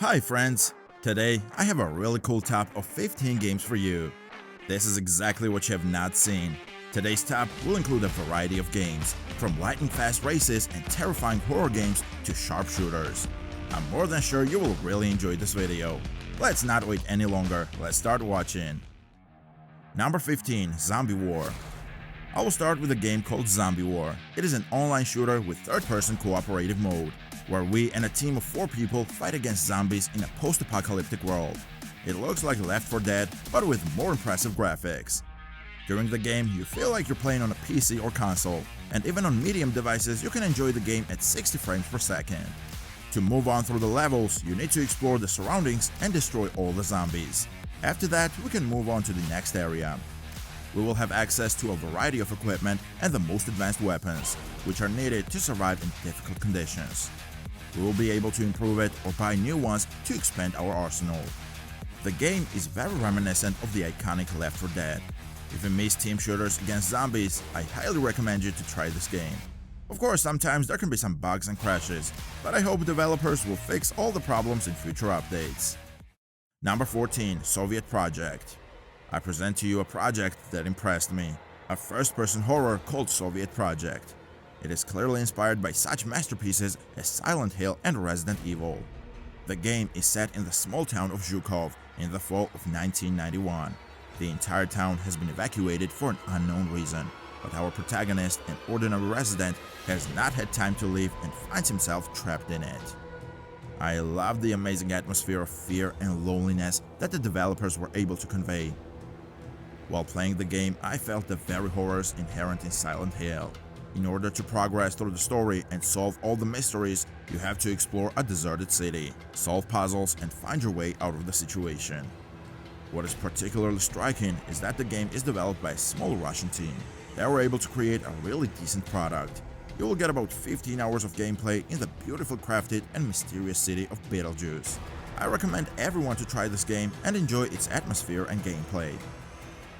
Hi friends! Today I have a really cool top of 15 games for you. This is exactly what you have not seen. Today's top will include a variety of games, from lightning-fast races and terrifying horror games to sharpshooters. I'm more than sure you will really enjoy this video. Let's not wait any longer, let's start watching. Number 15. Zombie War. I will start with a game called Zombie War. It is an online shooter with third-person cooperative mode, where we and a team of 4 people fight against zombies in a post-apocalyptic world. It looks like Left 4 Dead, but with more impressive graphics. During the game, you feel like you're playing on a PC or console, and even on medium devices you can enjoy the game at 60 frames per second. To move on through the levels, you need to explore the surroundings and destroy all the zombies. After that, we can move on to the next area. We will have access to a variety of equipment and the most advanced weapons, which are needed to survive in difficult conditions. We will be able to improve it or buy new ones to expand our arsenal. The game is very reminiscent of the iconic Left 4 Dead. If you miss team shooters against zombies, I highly recommend you to try this game. Of course, sometimes there can be some bugs and crashes, but I hope developers will fix all the problems in future updates. Number 14. Soviet Project. I present to you a project that impressed me, a first-person horror called Soviet Project. It is clearly inspired by such masterpieces as Silent Hill and Resident Evil. The game is set in the small town of Zhukov in the fall of 1991. The entire town has been evacuated for an unknown reason, but our protagonist, an ordinary resident, has not had time to leave and finds himself trapped in it. I love the amazing atmosphere of fear and loneliness that the developers were able to convey. While playing the game, I felt the very horrors inherent in Silent Hill. In order to progress through the story and solve all the mysteries, you have to explore a deserted city, solve puzzles, and find your way out of the situation. What is particularly striking is that the game is developed by a small Russian team. They were able to create a really decent product. You will get about 15 hours of gameplay in the beautiful, crafted, and mysterious city of Betelgeuse. I recommend everyone to try this game and enjoy its atmosphere and gameplay.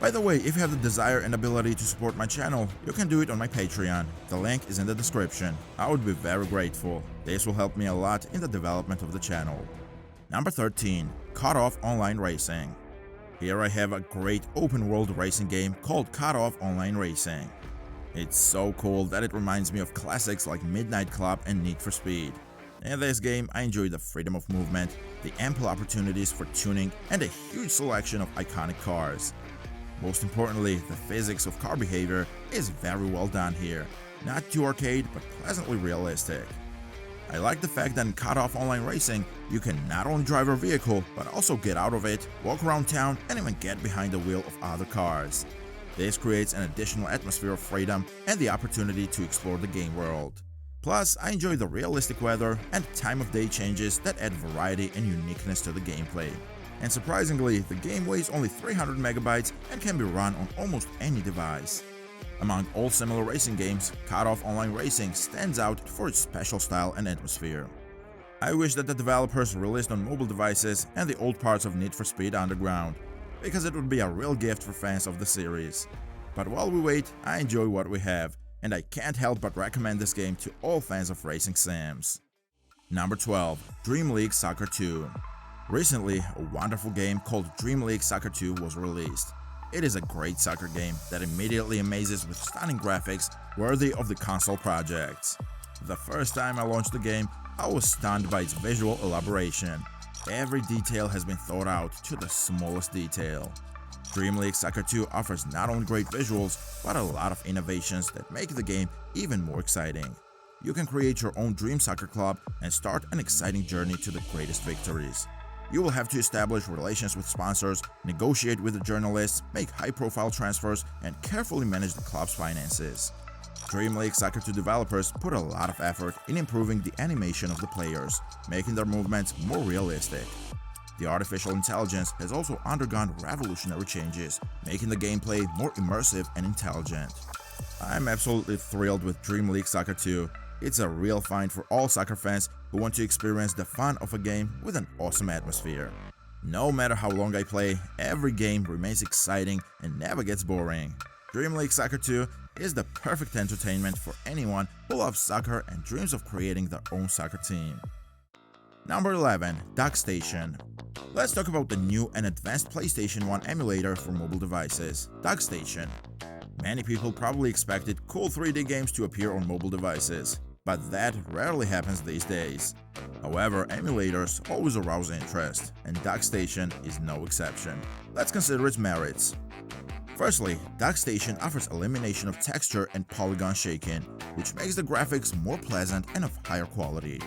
By the way, if you have the desire and ability to support my channel, you can do it on my Patreon. The link is in the description. I would be very grateful. This will help me a lot in the development of the channel. Number 13. CutOFF Online Racing. Here I have a great open-world racing game called CutOFF Online Racing. It's so cool that it reminds me of classics like Midnight Club and Need for Speed. In this game, I enjoy the freedom of movement, the ample opportunities for tuning, and a huge selection of iconic cars. Most importantly, the physics of car behavior is very well done here. Not too arcade, but pleasantly realistic. I like the fact that in CutOFF Online Racing, you can not only drive your vehicle, but also get out of it, walk around town, and even get behind the wheel of other cars. This creates an additional atmosphere of freedom and the opportunity to explore the game world. Plus, I enjoy the realistic weather and time of day changes that add variety and uniqueness to the gameplay. And surprisingly, the game weighs only 300 megabytes and can be run on almost any device. Among all similar racing games, CutOFF Online Racing stands out for its special style and atmosphere. I wish that the developers released on mobile devices and the old parts of Need for Speed Underground, because it would be a real gift for fans of the series. But while we wait, I enjoy what we have, and I can't help but recommend this game to all fans of racing sims. Number 12. Dream League Soccer 2. Recently, a wonderful game called Dream League Soccer 2 was released. It is a great soccer game that immediately amazes with stunning graphics worthy of the console projects. The first time I launched the game, I was stunned by its visual elaboration. Every detail has been thought out to the smallest detail. Dream League Soccer 2 offers not only great visuals, but a lot of innovations that make the game even more exciting. You can create your own dream soccer club and start an exciting journey to the greatest victories. You will have to establish relations with sponsors, negotiate with the journalists, make high-profile transfers, and carefully manage the club's finances. Dream League Soccer 2 developers put a lot of effort in improving the animation of the players, making their movements more realistic. The artificial intelligence has also undergone revolutionary changes, making the gameplay more immersive and intelligent. I'm absolutely thrilled with Dream League Soccer 2. It's a real find for all soccer fans who want to experience the fun of a game with an awesome atmosphere. No matter how long I play, every game remains exciting and never gets boring. Dream League Soccer 2 is the perfect entertainment for anyone who loves soccer and dreams of creating their own soccer team. Number 11. DuckStation. Let's talk about the new and advanced PlayStation 1 emulator for mobile devices, DuckStation. Many people probably expected cool 3D games to appear on mobile devices, but that rarely happens these days. However, emulators always arouse interest, and DuckStation is no exception. Let's consider its merits. Firstly, DuckStation offers elimination of texture and polygon shaking, which makes the graphics more pleasant and of higher quality.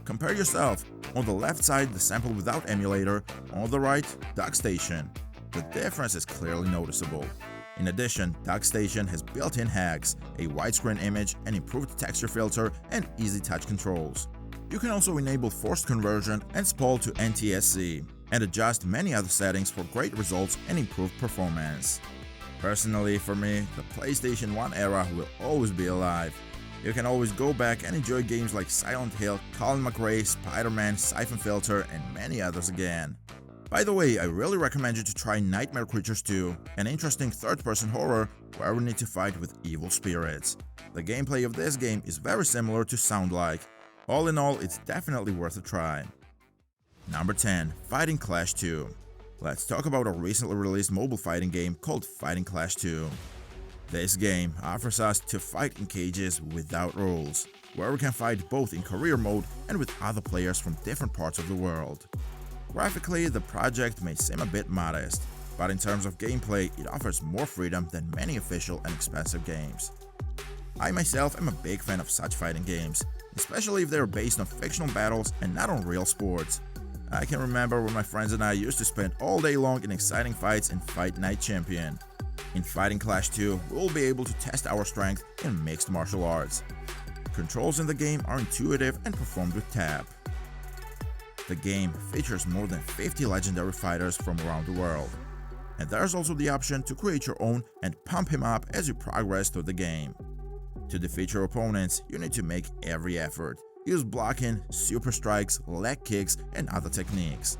Compare yourself. On the left side, the sample without emulator, on the right, DuckStation. The difference is clearly noticeable. In addition, DuckStation has built-in hacks, a widescreen image, an improved texture filter, and easy touch controls. You can also enable forced conversion and SPOL to NTSC, and adjust many other settings for great results and improved performance. Personally, for me, the PlayStation 1 era will always be alive. You can always go back and enjoy games like Silent Hill, Colin McRae, Spider-Man, Siphon Filter, and many others again. By the way, I really recommend you to try Nightmare Creatures 2, an interesting third-person horror where we need to fight with evil spirits. The gameplay of this game is very similar to Sound Like. All in all, it's definitely worth a try. Number 10. Fighting Clash 2. Let's talk about a recently released mobile fighting game called Fighting Clash 2. This game offers us to fight in cages without rules, where we can fight both in career mode and with other players from different parts of the world. Graphically, the project may seem a bit modest, but in terms of gameplay, it offers more freedom than many official and expensive games. I myself am a big fan of such fighting games, especially if they are based on fictional battles and not on real sports. I can remember when my friends and I used to spend all day long in exciting fights in Fight Night Champion. In Fighting Clash 2, we will be able to test our strength in mixed martial arts. Controls in the game are intuitive and performed with tap. The game features more than 50 legendary fighters from around the world. And there's also the option to create your own and pump him up as you progress through the game. To defeat your opponents, you need to make every effort. Use blocking, super strikes, leg kicks, and other techniques.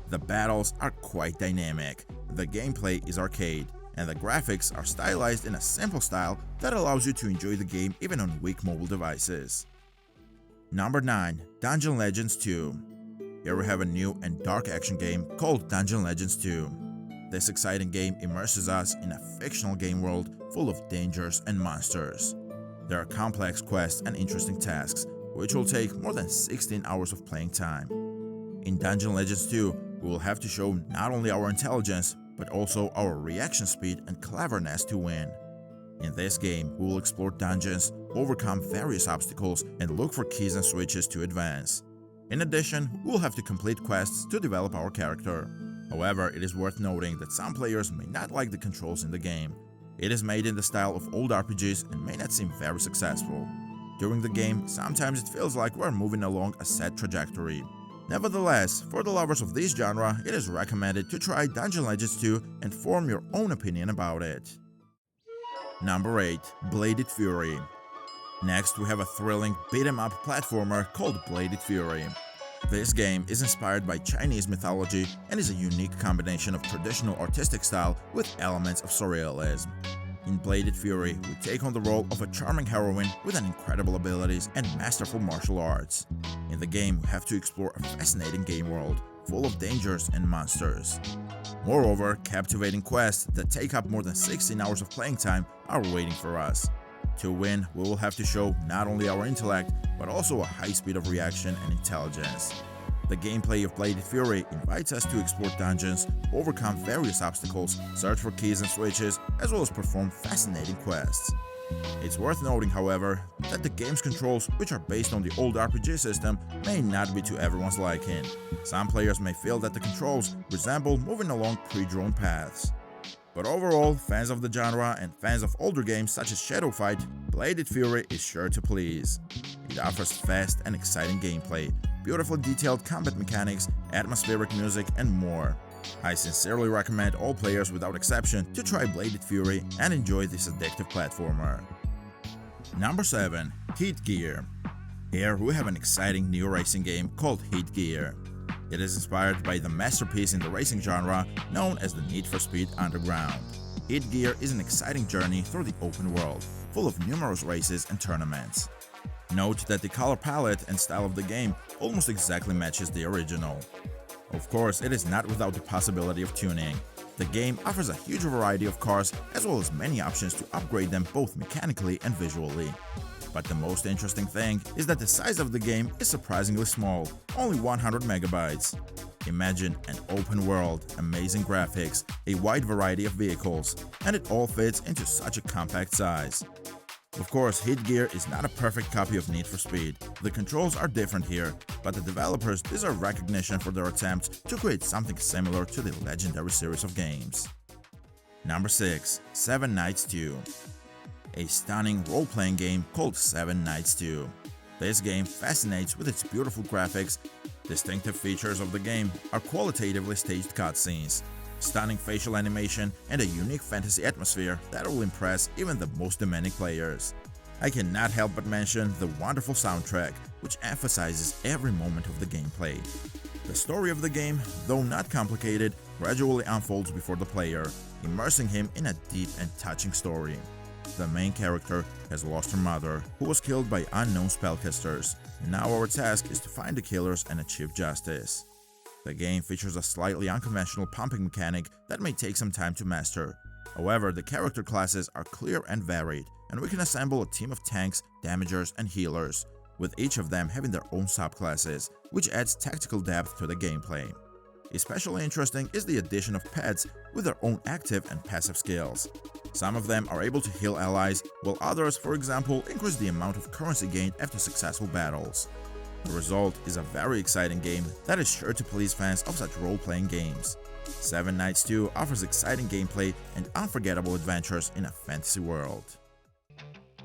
The battles are quite dynamic, the gameplay is arcade, and the graphics are stylized in a simple style that allows you to enjoy the game even on weak mobile devices. Number 9. Dungeon Legends 2. Here we have a new and dark action game called Dungeon Legends 2. This exciting game immerses us in a fictional game world full of dangers and monsters. There are complex quests and interesting tasks, which will take more than 16 hours of playing time. In Dungeon Legends 2, we will have to show not only our intelligence, but also our reaction speed and cleverness to win. In this game, we will explore dungeons, overcome various obstacles, and look for keys and switches to advance. In addition, we will have to complete quests to develop our character. However, it is worth noting that some players may not like the controls in the game. It is made in the style of old RPGs and may not seem very successful. During the game, sometimes it feels like we're moving along a set trajectory. Nevertheless, for the lovers of this genre, it is recommended to try Dungeon Legends 2 and form your own opinion about it. Number 8. Bladed Fury. Next, we have a thrilling beat-em-up platformer called Bladed Fury. This game is inspired by Chinese mythology and is a unique combination of traditional artistic style with elements of surrealism. In Bladed Fury, we take on the role of a charming heroine with an incredible abilities and masterful martial arts. In the game, we have to explore a fascinating game world, full of dangers and monsters. Moreover, captivating quests that take up more than 16 hours of playing time are waiting for us. To win, we will have to show not only our intellect, but also a high speed of reaction and intelligence. The gameplay of Bladed Fury invites us to explore dungeons, overcome various obstacles, search for keys and switches, as well as perform fascinating quests. It's worth noting, however, that the game's controls, which are based on the old RPG system, may not be to everyone's liking. Some players may feel that the controls resemble moving along pre-drawn paths. But overall, fans of the genre and fans of older games such as Shadow Fight, Bladed Fury is sure to please. It offers fast and exciting gameplay, beautifully detailed combat mechanics, atmospheric music, and more. I sincerely recommend all players without exception to try Bladed Fury and enjoy this addictive platformer. Number 7. Heat Gear. Here we have an exciting new racing game called Heat Gear. It is inspired by the masterpiece in the racing genre known as the Need for Speed Underground. Heat Gear is an exciting journey through the open world, full of numerous races and tournaments. Note that the color palette and style of the game almost exactly matches the original. Of course, it is not without the possibility of tuning. The game offers a huge variety of cars as well as many options to upgrade them both mechanically and visually. But the most interesting thing is that the size of the game is surprisingly small, only 100 megabytes. Imagine an open world, amazing graphics, a wide variety of vehicles, and it all fits into such a compact size. Of course, Heat Gear is not a perfect copy of Need for Speed. The controls are different here, but the developers deserve recognition for their attempt to create something similar to the legendary series of games. Number 6. Seven Knights 2. A stunning role-playing game called Seven Knights 2. This game fascinates with its beautiful graphics. Distinctive features of the game are qualitatively staged cutscenes, stunning facial animation, and a unique fantasy atmosphere that will impress even the most demanding players. I cannot help but mention the wonderful soundtrack, which emphasizes every moment of the gameplay. The story of the game, though not complicated, gradually unfolds before the player, immersing him in a deep and touching story. The main character has lost her mother, who was killed by unknown spellcasters. Now our task is to find the killers and achieve justice. The game features a slightly unconventional pumping mechanic that may take some time to master. However, the character classes are clear and varied, and we can assemble a team of tanks, damagers, and healers, with each of them having their own subclasses, which adds tactical depth to the gameplay. Especially interesting is the addition of pets with their own active and passive skills. Some of them are able to heal allies, while others, for example, increase the amount of currency gained after successful battles. The result is a very exciting game that is sure to please fans of such role-playing games. Seven Knights 2 offers exciting gameplay and unforgettable adventures in a fantasy world.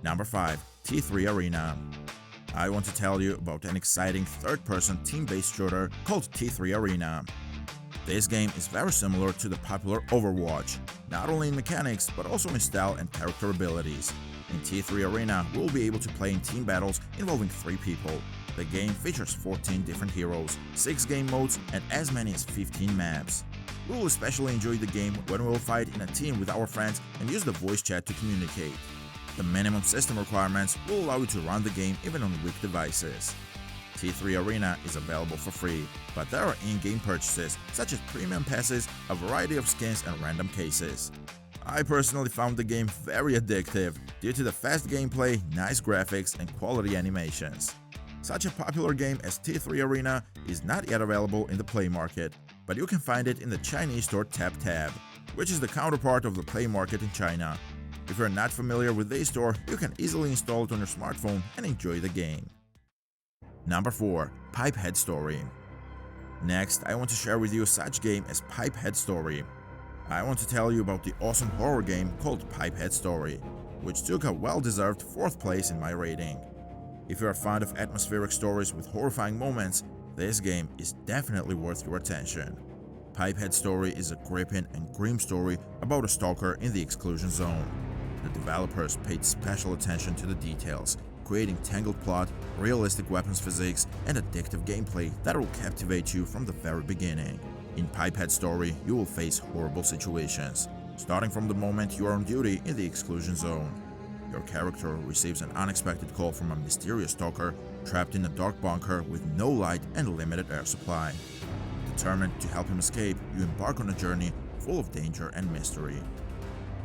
Number 5. T3 Arena. I want to tell you about an exciting third-person team-based shooter called T3 Arena. This game is very similar to the popular Overwatch, not only in mechanics but also in style and character abilities. In T3 Arena, we will be able to play in team battles involving 3 people. The game features 14 different heroes, 6 game modes, and as many as 15 maps. We will especially enjoy the game when we will fight in a team with our friends and use the voice chat to communicate. The minimum system requirements will allow you to run the game even on weak devices. T3 Arena is available for free, but there are in-game purchases such as premium passes, a variety of skins, and random cases. I personally found the game very addictive due to the fast gameplay, nice graphics, and quality animations. Such a popular game as T3 Arena is not yet available in the Play Market, but you can find it in the Chinese store TapTap, which is the counterpart of the Play Market in China. If you're not familiar with this store, you can easily install it on your smartphone and enjoy the game. Number 4. Pipehead Story. Next, I want to share with you such game as Pipehead Story. I want to tell you about the awesome horror game called Pipehead Story, which took a well-deserved 4th place in my rating. If you are fond of atmospheric stories with horrifying moments, this game is definitely worth your attention. Pipehead Story is a gripping and grim story about a stalker in the exclusion zone. The developers paid special attention to the details, creating tangled plot, realistic weapons physics, and addictive gameplay that will captivate you from the very beginning. In Pipehead Story, you will face horrible situations, starting from the moment you are on duty in the exclusion zone. Your character receives an unexpected call from a mysterious stalker trapped in a dark bunker with no light and limited air supply. Determined to help him escape, you embark on a journey full of danger and mystery.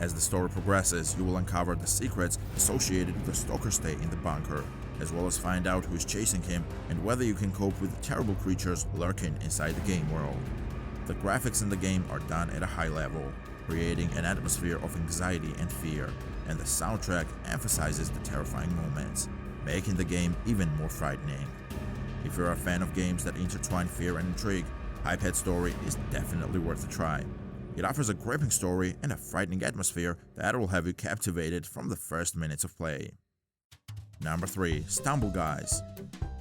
As the story progresses, you will uncover the secrets associated with the stalker's stay in the bunker, as well as find out who is chasing him and whether you can cope with the terrible creatures lurking inside the game world. The graphics in the game are done at a high level, creating an atmosphere of anxiety and fear, and the soundtrack emphasizes the terrifying moments, making the game even more frightening. If you're a fan of games that intertwine fear and intrigue, Pipehead Story is definitely worth a try. It offers a gripping story and a frightening atmosphere that will have you captivated from the first minutes of play. Number 3. Stumble Guys.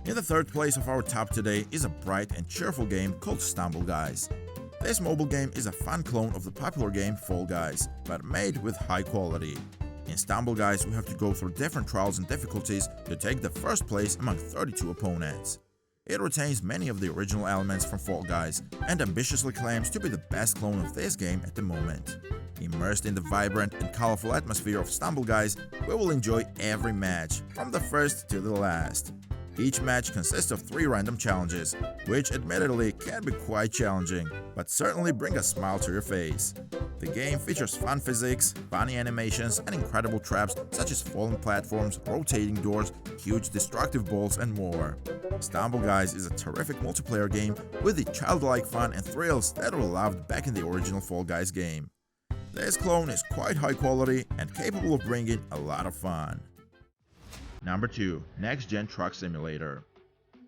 In the 3rd place of our top today is a bright and cheerful game called Stumble Guys. This mobile game is a fun clone of the popular game Fall Guys, but made with high quality. In Stumble Guys, we have to go through different trials and difficulties to take the first place among 32 opponents. It retains many of the original elements from Fall Guys and ambitiously claims to be the best clone of this game at the moment. Immersed in the vibrant and colorful atmosphere of Stumble Guys, we will enjoy every match, from the first to the last. Each match consists of 3 random challenges, which admittedly can be quite challenging, but certainly bring a smile to your face. The game features fun physics, funny animations, and incredible traps such as falling platforms, rotating doors, huge destructive balls, and more. Stumble Guys is a terrific multiplayer game with the childlike fun and thrills that were loved back in the original Fall Guys game. This clone is quite high quality and capable of bringing a lot of fun. Number 2. Next Gen Truck Simulator.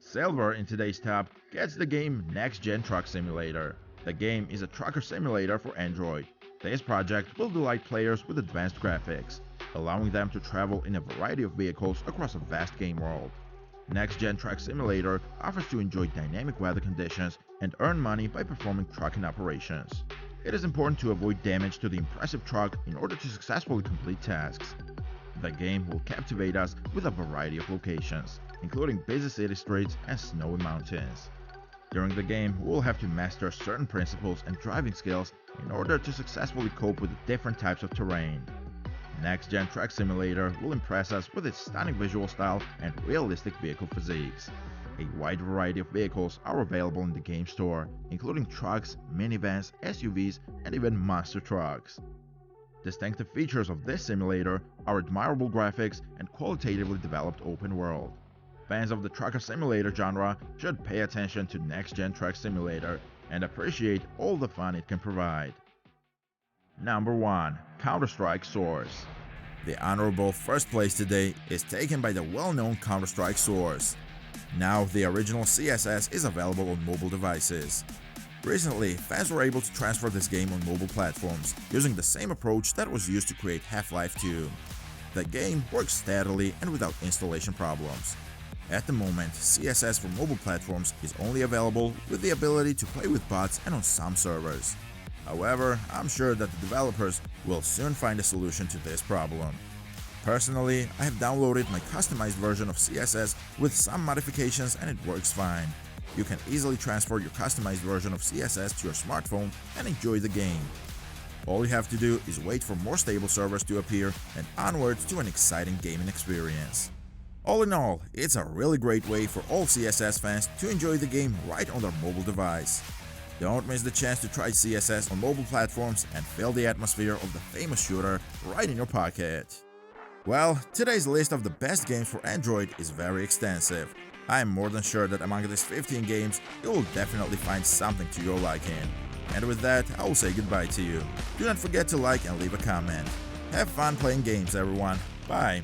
Silver in today's top gets the game Next Gen Truck Simulator. The game is a trucker simulator for Android. This project will delight players with advanced graphics, allowing them to travel in a variety of vehicles across a vast game world. Next Gen Truck Simulator offers to enjoy dynamic weather conditions and earn money by performing trucking operations. It is important to avoid damage to the impressive truck in order to successfully complete tasks. The game will captivate us with a variety of locations, including busy city streets and snowy mountains. During the game, we will have to master certain principles and driving skills in order to successfully cope with the different types of terrain. Next Gen Truck Simulator will impress us with its stunning visual style and realistic vehicle physiques. A wide variety of vehicles are available in the game store, including trucks, minivans, SUVs, and even monster trucks. Distinctive features of this simulator are admirable graphics and qualitatively developed open world. Fans of the trucker simulator genre should pay attention to Next Gen Truck Simulator and appreciate all the fun it can provide. Number 1. Counter-Strike Source. The honorable first place today is taken by the well-known Counter-Strike Source. Now, the original CSS is available on mobile devices. Recently, fans were able to transfer this game on mobile platforms, using the same approach that was used to create Half-Life 2. The game works steadily and without installation problems. At the moment, CSS for mobile platforms is only available with the ability to play with bots and on some servers. However, I'm sure that the developers will soon find a solution to this problem. Personally, I have downloaded my customized version of CSS with some modifications and it works fine. You can easily transfer your customized version of CSS to your smartphone and enjoy the game. All you have to do is wait for more stable servers to appear and onwards to an exciting gaming experience. All in all, it's a really great way for all CSS fans to enjoy the game right on their mobile device. Don't miss the chance to try CSS on mobile platforms and feel the atmosphere of the famous shooter right in your pocket. Well, today's list of the best games for Android is very extensive. I am more than sure that among these 15 games, you will definitely find something to your liking. And with that, I will say goodbye to you. Do not forget to like and leave a comment. Have fun playing games, everyone. Bye.